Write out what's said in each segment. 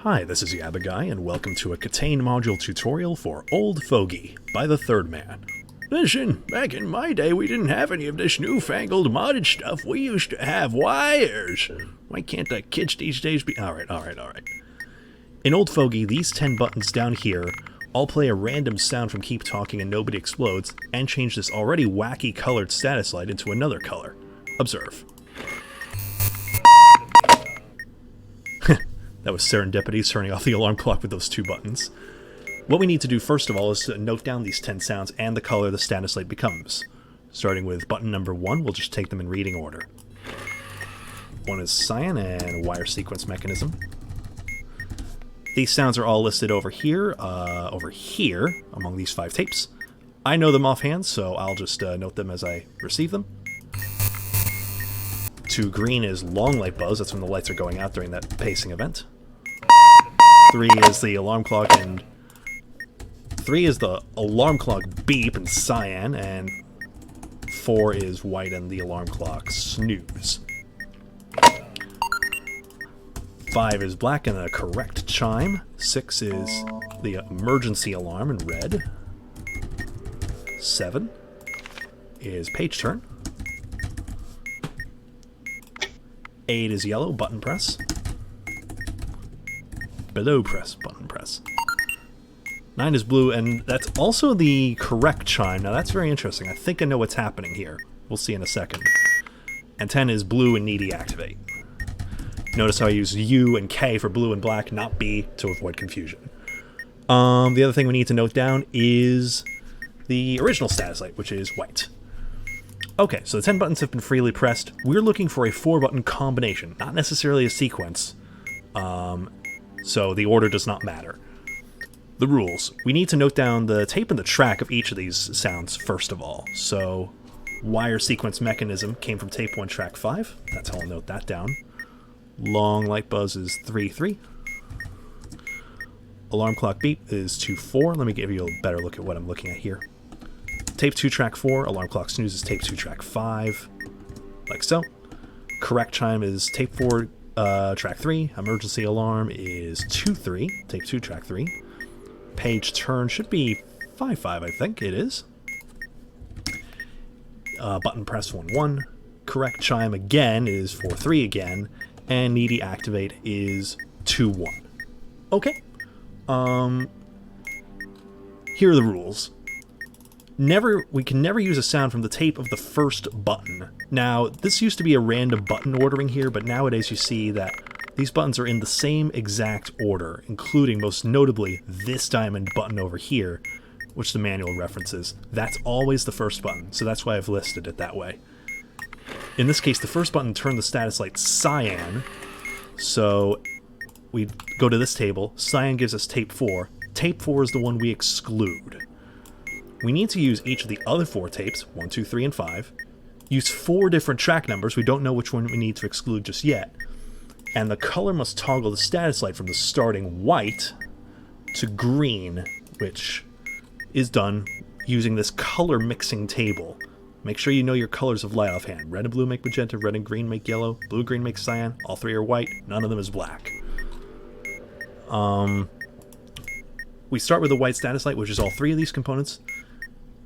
Hi, this is Yabagai, and welcome to a KTaNE module tutorial for Old Fogey by TheThirdMan. Listen, back in my day we didn't have any of this newfangled modded stuff. We used to have wires. Why can't the kids these days be... Alright. In Old Fogey, these 10 buttons down here all play a random sound from Keep Talking and Nobody Explodes, and change this already wacky colored status light into another color. Observe. That was serendipity, turning off the alarm clock with those 2 buttons. What we need to do first of all is to note down these 10 sounds and the color the status light becomes. Starting with button number 1, we'll just take them in reading order. 1 is cyan and wire sequence mechanism. These sounds are all listed over here, among these 5 tapes. I know them offhand, so I'll just note them as I receive them. 2 green is long light buzz, that's when the lights are going out during that pacing event. 3 is the alarm clock, and 3 is the alarm clock beep and cyan, and 4 is white and the alarm clock snooze. 5 is black and a correct chime. 6 is the emergency alarm in red. 7 is page turn. 8 is yellow, button press. Below press, button press. 9 is blue, and that's also the correct chime. Now that's very interesting. I think I know what's happening here. We'll see in a second. And 10 is blue and needy activate. Notice how I use U and K for blue and black, not B, to avoid confusion. The other thing we need to note down is the original status light, which is white. Okay, so the 10 buttons have been freely pressed. We're looking for a 4-button combination, not necessarily a sequence. So the order does not matter. The rules. We need to note down the tape and the track of each of these sounds first of all. So, wire sequence mechanism came from tape 1, track 5. That's how I'll note that down. Long light buzz is 3-3. Alarm clock beep is 2-4. Let me give you a better look at what I'm looking at here. Tape 2, track 4. Alarm clock snooze is tape 2, track 5. Like so. Correct chime is tape 4, track 3. Emergency alarm is 2-3. Tape 2, track 3. Page turn should be 5-5, I think. It is. Button press 1-1. Correct chime again is 4-3 again. And needy activate is 2-1. Okay. Here are the rules. We can never use a sound from the tape of the first button. Now, this used to be a random button ordering here, but nowadays you see that these buttons are in the same exact order, including, most notably, this diamond button over here, which the manual references. That's always the first button, so that's why I've listed it that way. In this case, the first button turned the status light cyan, so we go to this table. Cyan gives us tape 4. Tape 4 is the one we exclude. We need to use each of the other 4 tapes, 1, 2, 3, and 5, use 4 different track numbers, we don't know which one we need to exclude just yet, and the color must toggle the status light from the starting white to green, which is done using this color mixing table. Make sure you know your colors of light offhand. Red and blue make magenta, red and green make yellow, blue and green make cyan, all 3 are white, none of them is black. We start with the white status light, which is all 3 of these components.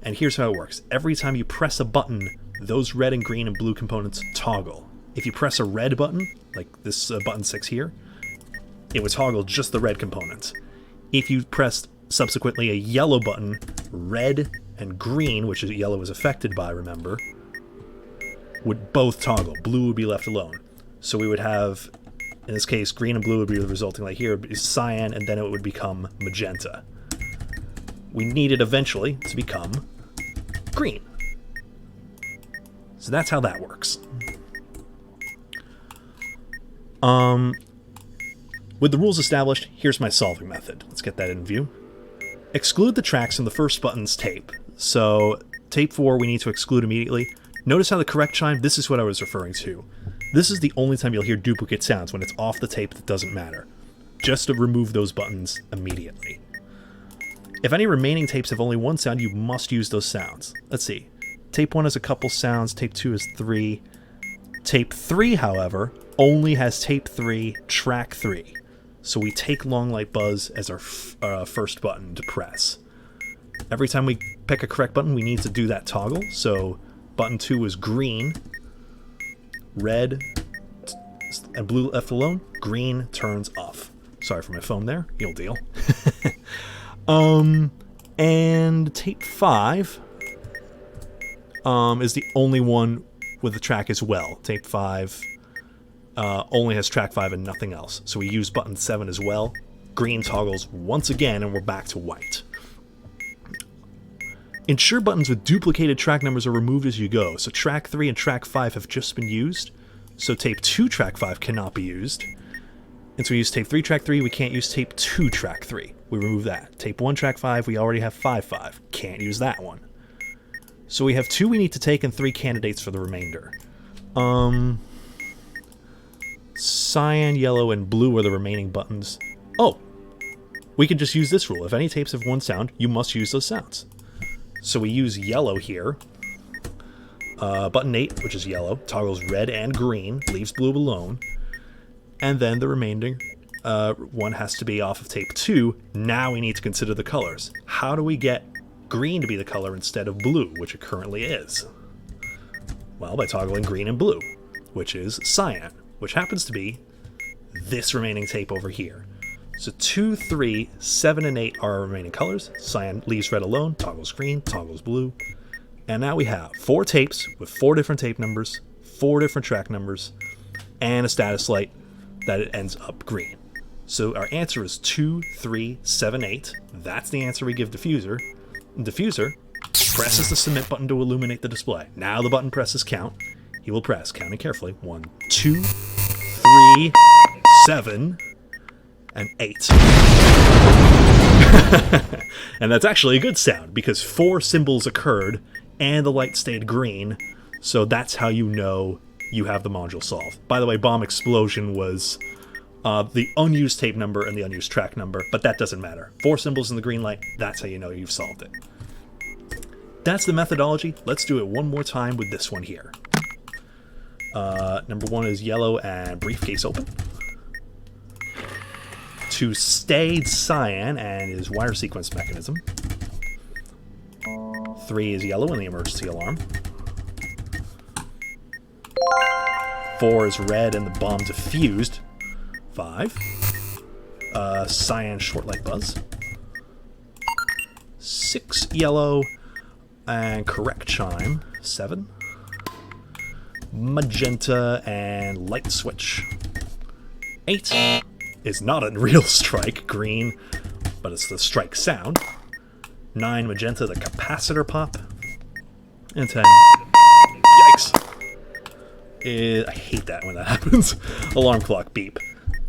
And here's how it works. Every time you press a button, those red and green and blue components toggle. If you press a red button, like this button 6 here, it would toggle just the red components. If you pressed subsequently a yellow button, red and green, which is yellow is affected by, remember, would both toggle. Blue would be left alone. So we would have, in this case, green and blue would be the resulting light here, it would be cyan, and then it would become magenta. We need it eventually to become green. So that's how that works. With the rules established, here's my solving method. Let's get that in view. Exclude the tracks from the first button's tape. So, tape 4 we need to exclude immediately. Notice how the correct chime, this is what I was referring to. This is the only time you'll hear duplicate sounds, when it's off the tape that doesn't matter. Just to remove those buttons immediately. If any remaining tapes have only 1 sound, you must use those sounds. Let's see. Tape 1 has a couple sounds, tape 2 has 3. Tape 3, however, only has tape 3, track 3. So we take long light buzz as our first button to press. Every time we pick a correct button, we need to do that toggle. So button 2 is green, red, and blue left alone. Green turns off. Sorry for my phone there. You'll deal. And tape 5 is the only one with the track as well. Tape 5 only has track 5 and nothing else. So we use button 7 as well. Green toggles once again, and we're back to white. Ensure buttons with duplicated track numbers are removed as you go. So track 3 and track 5 have just been used. So tape 2 track 5 cannot be used. And so we use tape 3 track 3, we can't use tape 2 track 3. We remove that. Tape 1 track 5, we already have 5-5. Can't use that one. So we have 2 we need to take and 3 candidates for the remainder. Cyan, yellow, and blue are the remaining buttons. Oh! We can just use this rule. If any tapes have one sound, you must use those sounds. So we use yellow here. Button 8, which is yellow, toggles red and green, leaves blue alone. And then the remaining one has to be off of tape 2. Now we need to consider the colors. How do we get green to be the color instead of blue, which it currently is? Well, by toggling green and blue, which is cyan, which happens to be this remaining tape over here. So 2, 3, 7, and 8 are our remaining colors. Cyan leaves red alone, toggles green, toggles blue. And now we have 4 tapes with 4 different tape numbers, 4 different track numbers, and a status light that it ends up green. So our answer is 2, 3, 7, 8. That's the answer we give Diffuser. And Diffuser presses the submit button to illuminate the display. Now the button presses count. He will press, counting carefully, 1, 2, 3, 7, and 8. And that's actually a good sound, because 4 symbols occurred, and the light stayed green, so that's how you know you have the module solved. By the way, bomb explosion was the unused tape number and the unused track number, but that doesn't matter. 4 symbols in the green light, that's how you know you've solved it. That's the methodology. Let's do it one more time with this one here. Number 1 is yellow and briefcase open. 2 stayed cyan and is wire sequence mechanism. 3 is yellow and the emergency alarm. 4 is red and the bomb diffused. 5. Cyan short light buzz. 6 yellow and correct chime. 7. Magenta and light switch. 8 is not a real strike, green, but it's the strike sound. 9 magenta, the capacitor pop. And 10, yikes. I hate that when that happens. Alarm clock beep.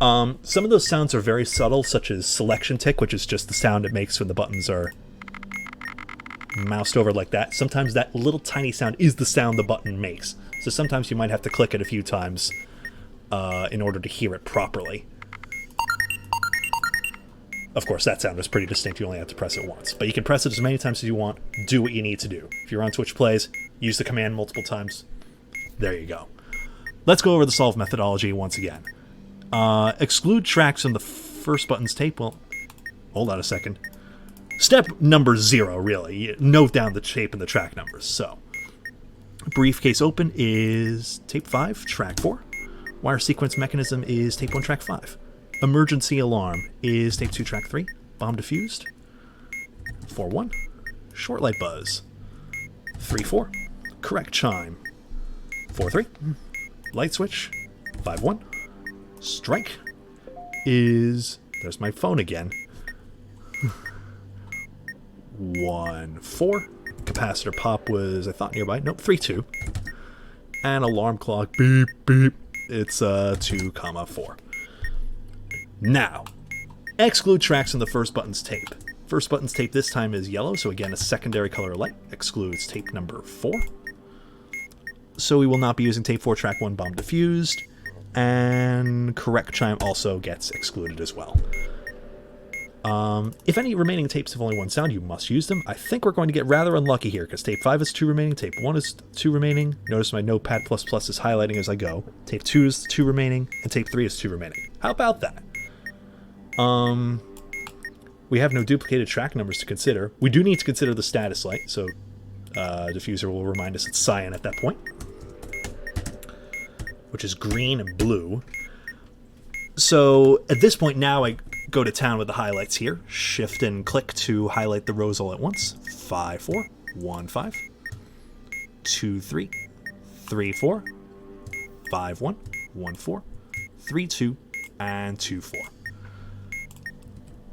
Some of those sounds are very subtle, such as selection tick, which is just the sound it makes when the buttons are moused over like that. Sometimes that little tiny sound is the sound the button makes. So sometimes you might have to click it a few times in order to hear it properly. Of course, that sound is pretty distinct. You only have to press it once. But you can press it as many times as you want. Do what you need to do. If you're on Twitch Plays, use the command multiple times. There you go. Let's go over the solve methodology once again. Exclude tracks from the first button's tape. Well, hold on a second. Step number 0, really. Note down the tape and the track numbers. So, briefcase open is tape 5, track 4. Wire sequence mechanism is tape 1, track 5. Emergency alarm is tape 2, track 3. Bomb diffused. 4-1. Short light buzz. 3-4. Correct chime. 4-3. Light switch. 5-1. Strike is... There's my phone again. 1-4. Capacitor pop was, I thought, nearby. Nope, 3-2. And alarm clock beep beep. It's 2-4. Now, exclude tracks in the first button's tape. First button's tape this time is yellow, so again a secondary color light excludes tape number 4. So we will not be using tape 4, track 1, bomb diffused, and correct chime also gets excluded as well. If any remaining tapes have only one sound, you must use them. I think we're going to get rather unlucky here, because tape 5 is 2 remaining, tape 1 is 2 remaining. Notice my Notepad++ is highlighting as I go. Tape 2 is 2 remaining, and tape 3 is 2 remaining. How about that? We have no duplicated track numbers to consider. We do need to consider the status light, so diffuser will remind us it's cyan at that point, which is green and blue. So at this point now I go to town with the highlights here. Shift and click to highlight the rows all at once. 5, 4, 1, 5, 2, 3, 3, 4, 5, 1, 1, 4, 3, 2, and 2, 4.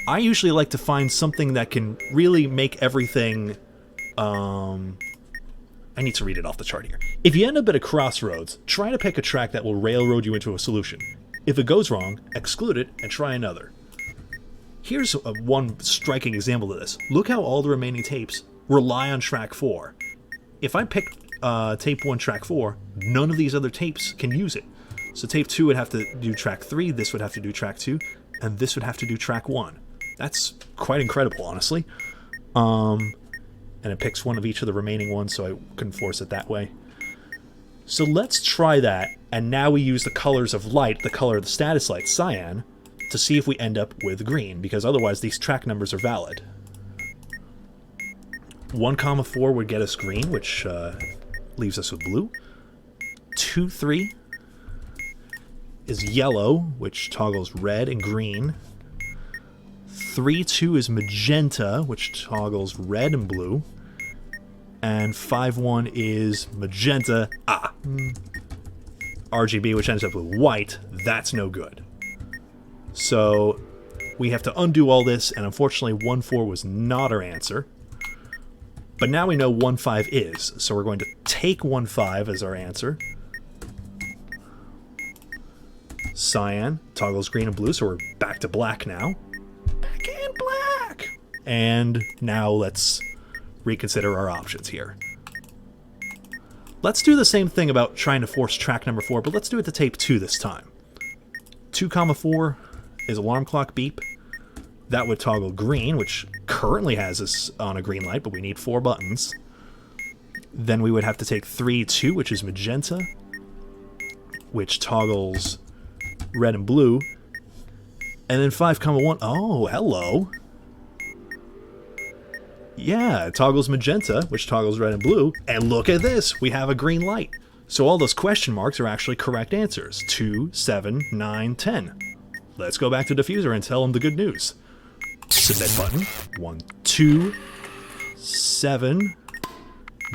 I usually like to find something that can really make everything... I need to read it off the chart here. If you end up at a crossroads, try to pick a track that will railroad you into a solution. If it goes wrong, exclude it and try another. Here's one striking example of this. Look how all the remaining tapes rely on track 4. If I pick tape 1, track 4, none of these other tapes can use it. So tape 2 would have to do track 3, this would have to do track 2, and this would have to do track 1. That's quite incredible, honestly. And it picks one of each of the remaining ones, so I couldn't force it that way. So let's try that, and now we use the colors of light, the color of the status light, cyan, to see if we end up with green, because otherwise these track numbers are valid. 1, 4 would get us green, which leaves us with blue. 2, 3 is yellow, which toggles red and green. 3, 2 is magenta, which toggles red and blue. And 5, 1 is magenta. RGB, which ends up with white. That's no good. So we have to undo all this, and unfortunately 1, 4 was not our answer. But now we know 1, 5 is, so we're going to take 1, 5 as our answer. Cyan toggles green and blue, so we're back to black now. Back in black! And now let's reconsider our options here. Let's do the same thing about trying to force track number 4, but let's do it to tape 2 this time. 2, 4 is alarm clock beep. That would toggle green, which currently has us on a green light, but we need 4 buttons. Then we would have to take 3, 2, which is magenta, which toggles red and blue. And then 5, 1, oh, hello. Yeah, it toggles magenta, which toggles red and blue. And look at this, we have a green light. So all those question marks are actually correct answers. 2, 7, 9, 10. Let's go back to diffuser and tell them the good news. Submit button. 1, 2, 7,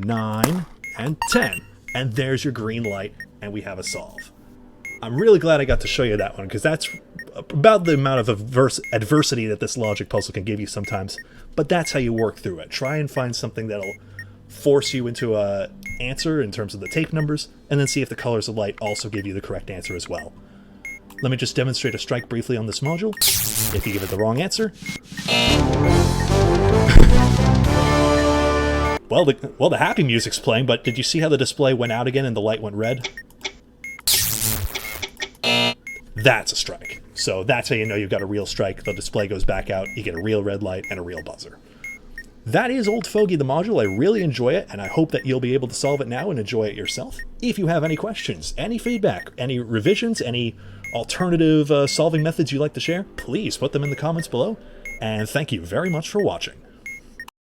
9, and 10. And there's your green light, and we have a solve. I'm really glad I got to show you that one, because that's about the amount of adversity that this logic puzzle can give you sometimes. But that's how you work through it. Try and find something that'll force you into a answer in terms of the tape numbers, and then see if the colors of light also give you the correct answer as well. Let me just demonstrate a strike briefly on this module. If you give it the wrong answer... Well, the happy music's playing, but did you see how the display went out again and the light went red? That's a strike. So that's how you know you've got a real strike. The display goes back out, you get a real red light and a real buzzer. That is Old Fogey the module. I really enjoy it, and I hope that you'll be able to solve it now and enjoy it yourself. If you have any questions, any feedback, any revisions, any alternative solving methods you'd like to share, please put them in the comments below. And thank you very much for watching.